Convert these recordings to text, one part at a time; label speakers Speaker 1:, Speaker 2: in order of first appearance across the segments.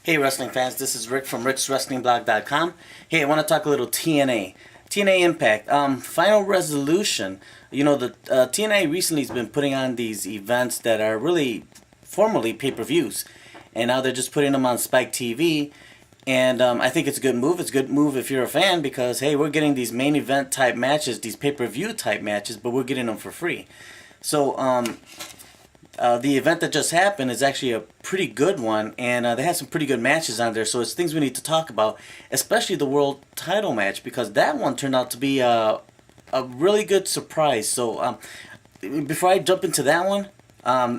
Speaker 1: Hey wrestling fans, this is Rick from rickswrestlingblog.com. Hey, I want to talk a little TNA. TNA Impact. Final Resolution. You know, the TNA recently has been putting on these events that are really formerly pay-per-views. And now they're just putting them on Spike TV. And I think it's a good move. It's a good move if you're a fan because, hey, we're getting these main event type matches, these pay-per-view type matches, but we're getting them for free. So, the event that just happened is actually a pretty good one, and they had some pretty good matches on there, so it's things we need to talk about, especially the world title match, because that one turned out to be a really good surprise. So before I jump into that one,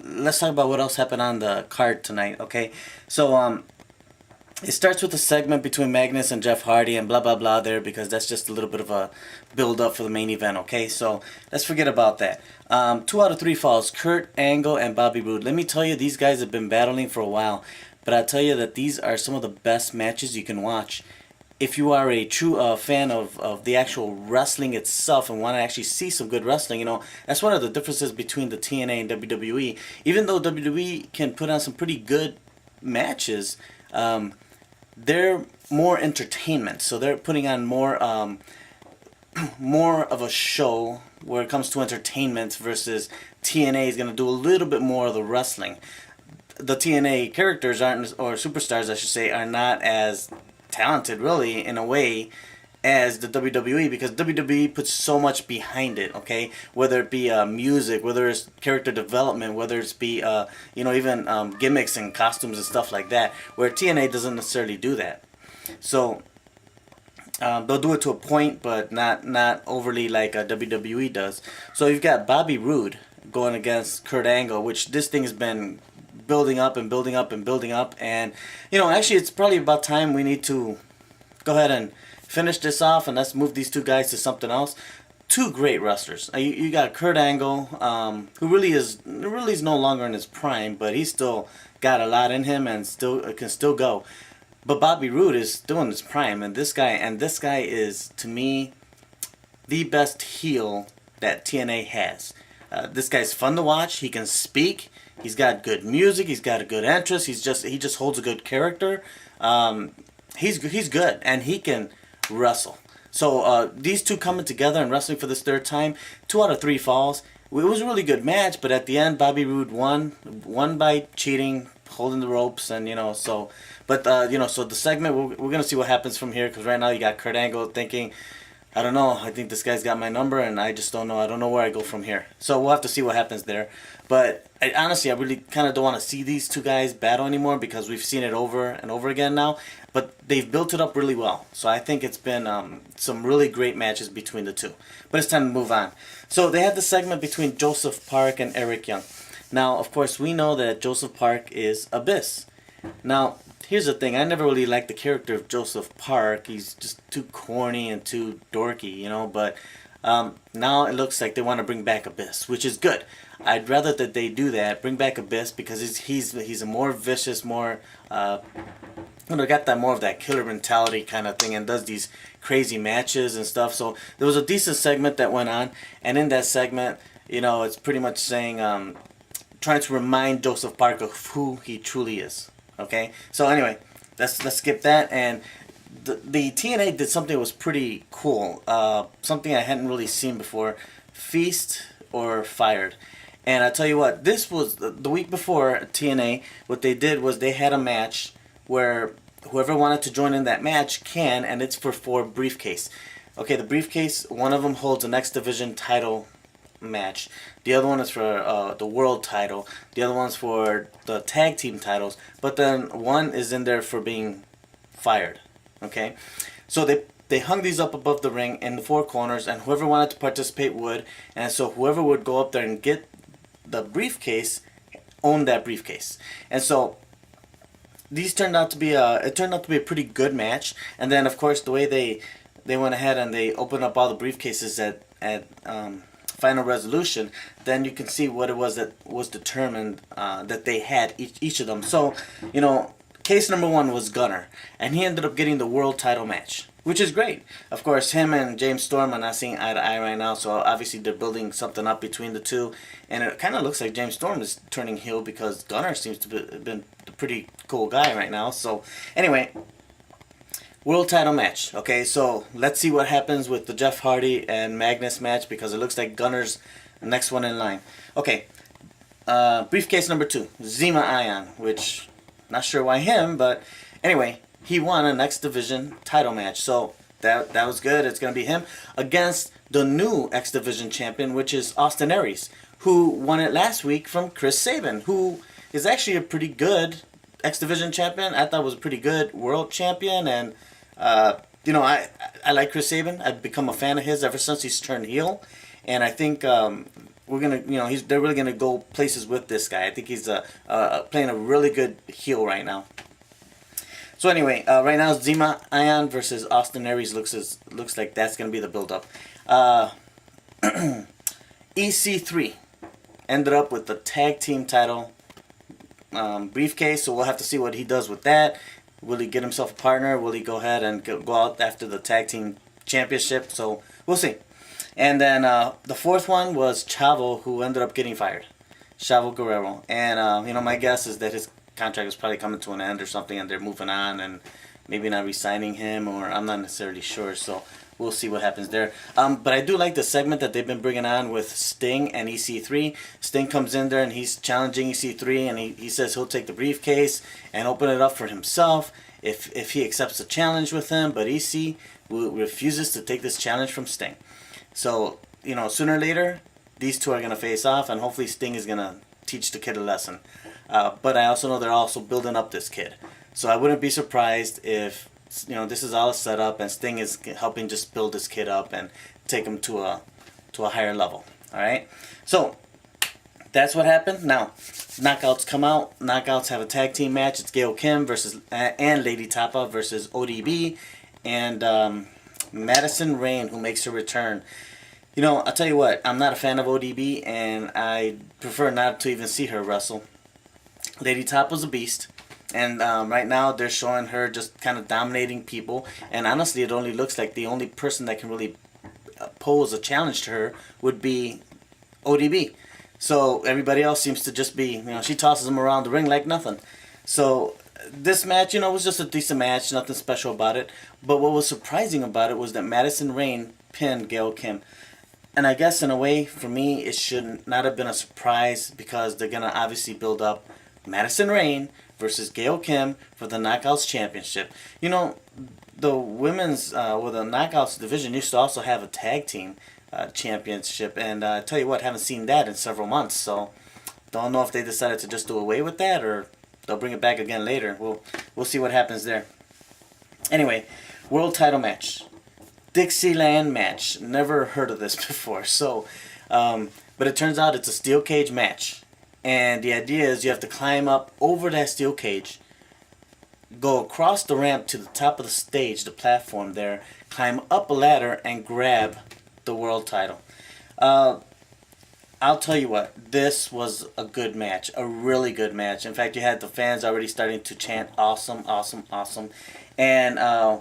Speaker 1: let's talk about what else happened on the card tonight, okay? So it starts with a segment between Magnus and Jeff Hardy and blah blah blah there, because that's just a little bit of a build up for the main event, okay? So let's forget about that. 2 out of 3 falls, Curt Angle and Bobby Roode. Let me tell you, these guys have been battling for a while, but I tell you that these are some of the best matches you can watch. If you are a true fan of the actual wrestling itself and want to actually see some good wrestling, you know, that's one of the differences between the TNA and WWE. Even though WWE can put on some pretty good matches, they're more entertainment, so they're putting on more more of a show where it comes to entertainment, versus TNA is going to do a little bit more of the wrestling. The TNA characters aren't, or superstars I should say, are not as talented really in a way as the WWE, because WWE puts so much behind it, okay? Whether it be music, whether it's character development, whether it's be you know, even gimmicks and costumes and stuff like that, where TNA doesn't necessarily do that. So they'll do it to a point, but not overly like WWE does. So you've got Bobby Roode going against Curt Angle, which this thing has been building up and building up and building up, and you know, actually it's probably about time we need to go ahead and finish this off, and let's move these two guys to something else. Two great wrestlers. You got Curt Angle, who really is no longer in his prime, but he's still got a lot in him and still can still go. But Bobby Roode is still in his prime, and this guy is, to me, the best heel that TNA has. This guy's fun to watch. He can speak. He's got good music. He's got a good entrance. He just holds a good character. He's good, and he can wrestle. So these two coming together and wrestling for this third time, 2 out of 3 falls. It was a really good match, but at the end, Bobby Roode won by cheating, holding the ropes, and you know, so. But you know, so the segment, we're gonna see what happens from here, because right now you got Curt Angle thinking, I don't know, I think this guy's got my number, and I just don't know. I don't know where I go from here. So we'll have to see what happens there. But honestly, I really kind of don't want to see these two guys battle anymore, because we've seen it over and over again now. But they've built it up really well. So I think it's been some really great matches between the two. But it's time to move on. So they had the segment between Joseph Park and Eric Young. Now, of course, we know that Joseph Park is Abyss. Now, here's the thing. I never really liked the character of Joseph Park. He's just too corny and too dorky, you know. But now it looks like they want to bring back Abyss, which is good. I'd rather that they do that, bring back Abyss, because he's a more vicious, more you know, got that more of that killer mentality kind of thing, and does these crazy matches and stuff. So there was a decent segment that went on, and in that segment, you know, it's pretty much saying, trying to remind Joseph Park of who he truly is. Okay, so anyway, let's skip that. And the TNA did something that was pretty cool, something I hadn't really seen before: Feast or Fired. And I tell you what, this was the week before TNA. What they did was they had a match where whoever wanted to join in that match can, and it's for briefcase. Okay, the briefcase, one of them holds the X Division title match. The other one is for the world title. The other one's for the tag team titles. But then one is in there for being fired. Okay, so they hung these up above the ring in the 4 corners, and whoever wanted to participate would. And so whoever would go up there and get the briefcase owned that briefcase. And so these turned out to be a pretty good match. And then of course the way they went ahead and they opened up all the briefcases at Final Resolution, then you can see what it was that was determined that they had each of them. So, you know, case number 1 was Gunner, and he ended up getting the world title match. which is great. Of course, him and James Storm are not seeing eye to eye right now, so obviously they're building something up between the two. And it kind of looks like James Storm is turning heel because Gunner seems to have been a pretty cool guy right now. So, anyway, world title match. Okay, so let's see what happens with the Jeff Hardy and Magnus match because it looks like Gunner's the next one in line. Okay, briefcase number 2, Zema Ion, which, not sure why him, but anyway, he won a X Division title match. So that was good. It's going to be him against the new X Division champion, which is Austin Aries, who won it last week from Chris Sabin, who is actually a pretty good X Division champion. I thought was a pretty good world champion, and you know, I like Chris Sabin. I've become a fan of his ever since he's turned heel, and I think we're gonna, you know, they're really gonna go places with this guy. I think he's playing a really good heel right now. So anyway, right now Zema Ion versus Austin Aries looks like that's gonna be the build up. EC3 ended up with the tag team title briefcase, so we'll have to see what he does with that. Will he get himself a partner? Will he go ahead and go out after the tag team championship? So we'll see. And then the fourth one was Chavo, who ended up getting fired. Chavo Guerrero. And you know, my guess is that his contract is probably coming to an end or something, and they're moving on and maybe not re-signing him, or I'm not necessarily sure. So we'll see what happens there. But I do like the segment that they've been bringing on with Sting and EC3. Sting comes in there and he's challenging EC3, and he says he'll take the briefcase and open it up for himself if he accepts the challenge with him. But EC refuses to take this challenge from Sting. So, you know, sooner or later, these two are going to face off, and hopefully Sting is going to teach the kid a lesson. But I also know they're also building up this kid. So I wouldn't be surprised if, you know, this is all set up and Sting is helping just build this kid up and take him to a higher level. All right? So that's what happened. Now, knockouts come out. Knockouts have a tag team match. It's Gail Kim versus and Lady Tapa versus ODB and Madison Rayne, who makes her return. You know, I'll tell you what, I'm not a fan of ODB, and I prefer not to even see her wrestle. Lady Tapa's a beast, and right now they're showing her just kind of dominating people, and honestly it only looks like the only person that can really pose a challenge to her would be ODB. So everybody else seems to just be, you know, she tosses them around the ring like nothing. So this match, you know, was just a decent match, nothing special about it. But what was surprising about it was that Madison Rayne pinned Gail Kim. And I guess in a way, for me, it should not have been a surprise because they're going to obviously build up Madison Rayne versus Gail Kim for the Knockouts Championship. You know, the women's, the Knockouts division used to also have a tag team championship. And I tell you what, haven't seen that in several months. So, don't know if they decided to just do away with that or they'll bring it back again later. We'll see what happens there. Anyway, world title match. Dixieland Match. Never heard of this before. So, but it turns out it's a steel cage match. And the idea is you have to climb up over that steel cage, go across the ramp to the top of the stage, the platform there, climb up a ladder, and grab the world title. I'll tell you what, this was a good match, a really good match. In fact, you had the fans already starting to chant, "Awesome, awesome, awesome," and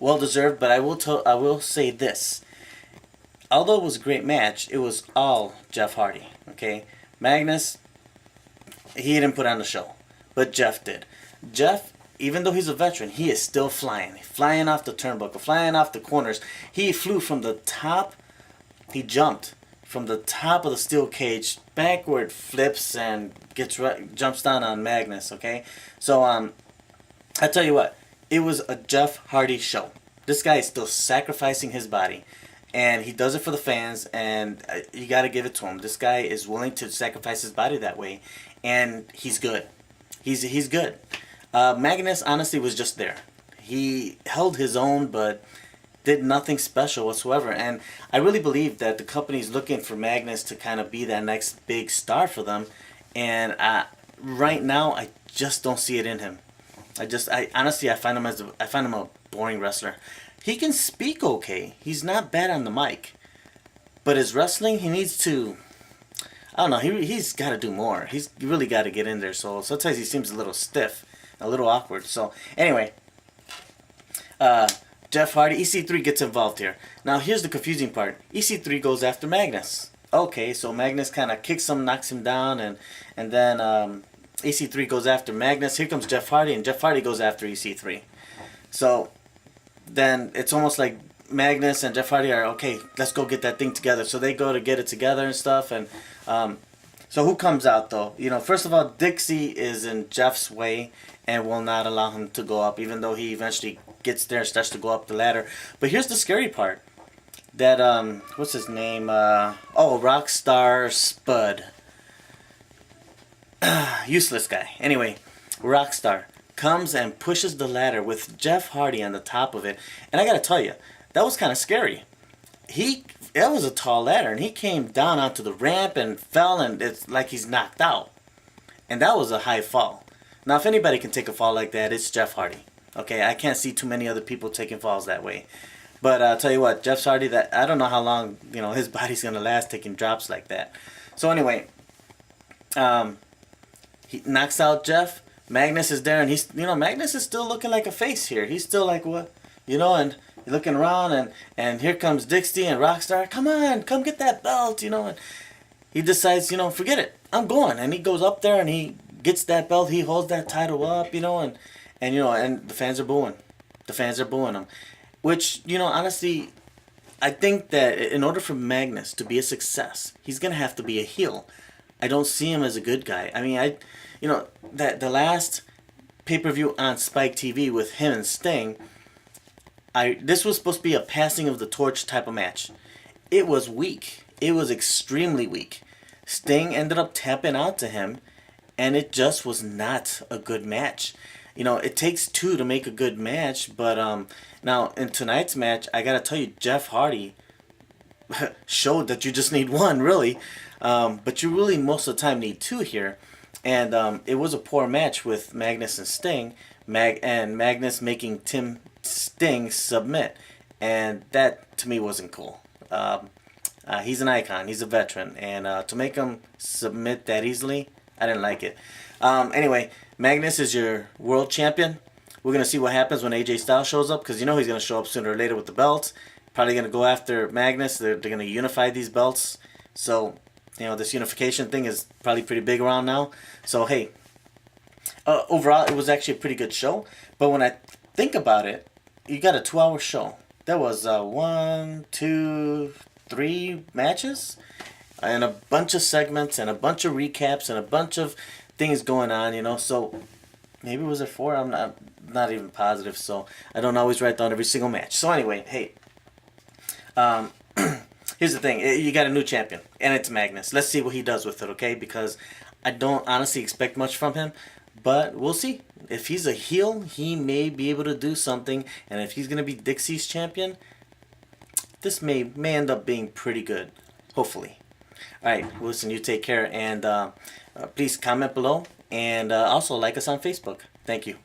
Speaker 1: well deserved. But I will say this: although it was a great match, it was all Jeff Hardy. Okay, Magnus, he didn't put on the show, but Jeff did. Jeff, even though he's a veteran, he is still flying off the turnbuckle, flying off the corners. He flew from the top. He jumped from the top of the steel cage, backward flips and jumps down on Magnus, okay? So, I tell you what, it was a Jeff Hardy show. This guy is still sacrificing his body, and he does it for the fans, and you got to give it to him. This guy is willing to sacrifice his body that way, and he's good. He's good. Magnus, honestly, was just there. He held his own, but did nothing special whatsoever. And I really believe that the company's looking for Magnus to kind of be that next big star for them. And right now, I just don't see it in him. I honestly find him a boring wrestler. He can speak okay. He's not bad on the mic, but his wrestling, he needs to. I don't know. He's got to do more. He's really got to get in there. So sometimes he seems a little stiff, a little awkward. So anyway, Jeff Hardy, EC3 gets involved here. Now here's the confusing part. EC3 goes after Magnus. Okay, so Magnus kind of kicks him, knocks him down, and then EC3 goes after Magnus. Here comes Jeff Hardy, and Jeff Hardy goes after EC3. So then it's almost like Magnus and Jeff Hardy are, okay, let's go get that thing together. So they go to get it together and stuff. And so who comes out though? You know, first of all, Dixie is in Jeff's way and will not allow him to go up, even though he eventually gets there and starts to go up the ladder. But here's the scary part. That, what's his name? Rockstar Spud. Useless guy. Anyway, Rockstar comes and pushes the ladder with Jeff Hardy on the top of it. And I gotta tell you, that was kind of scary. That was a tall ladder, and he came down onto the ramp and fell, and it's like he's knocked out. And that was a high fall. Now, if anybody can take a fall like that, it's Jeff Hardy. Okay, I can't see too many other people taking falls that way. But I'll tell you what, Jeff Hardy, that I don't know how long, you know, his body's gonna last taking drops like that. So anyway, he knocks out Jeff. Magnus is there, and he's, you know, Magnus is still looking like a face here. He's still like, what, you know, and you're looking around, and here comes Dixie and Rockstar. Come on, come get that belt, you know. And he decides, you know, forget it, I'm going. And he goes up there and he gets that belt. He holds that title up, you know, and you know, and the fans are booing. The fans are booing him. Which, you know, honestly, I think that in order for Magnus to be a success, he's going to have to be a heel. I don't see him as a good guy. I mean, you know, that the last pay-per-view on Spike TV with him and Sting, this was supposed to be a passing of the torch type of match. It was weak. It was extremely weak. Sting ended up tapping out to him, and it just was not a good match. You know, it takes two to make a good match, but now in tonight's match, I gotta tell you, Jeff Hardy showed that you just need one, really. But you really most of the time need two here. And it was a poor match with Magnus and Sting, and Magnus making Sting submit, and that to me wasn't cool. He's an icon, he's a veteran, and to make him submit that easily, I didn't like it. Anyway, Magnus is your world champion. We're going to see what happens when AJ Styles shows up, because you know he's going to show up sooner or later with the belts. Probably going to go after Magnus. They're going to unify these belts. So, you know, this unification thing is probably pretty big around now. So, hey, overall, it was actually a pretty good show. But when I think about it, you got a 2-hour show. That was 1, 2, 3 matches, and a bunch of segments, and a bunch of recaps, and a bunch of things going on, you know. So maybe was it 4? I'm not even positive, so I don't always write down every single match. So anyway, hey, here's the thing. You got a new champion, and it's Magnus. Let's see what he does with it, okay? Because I don't honestly expect much from him, but we'll see. If he's a heel, he may be able to do something, and if he's going to be Dixie's champion, this may end up being pretty good, hopefully. Alright, listen, you take care, and please comment below, and also like us on Facebook. Thank you.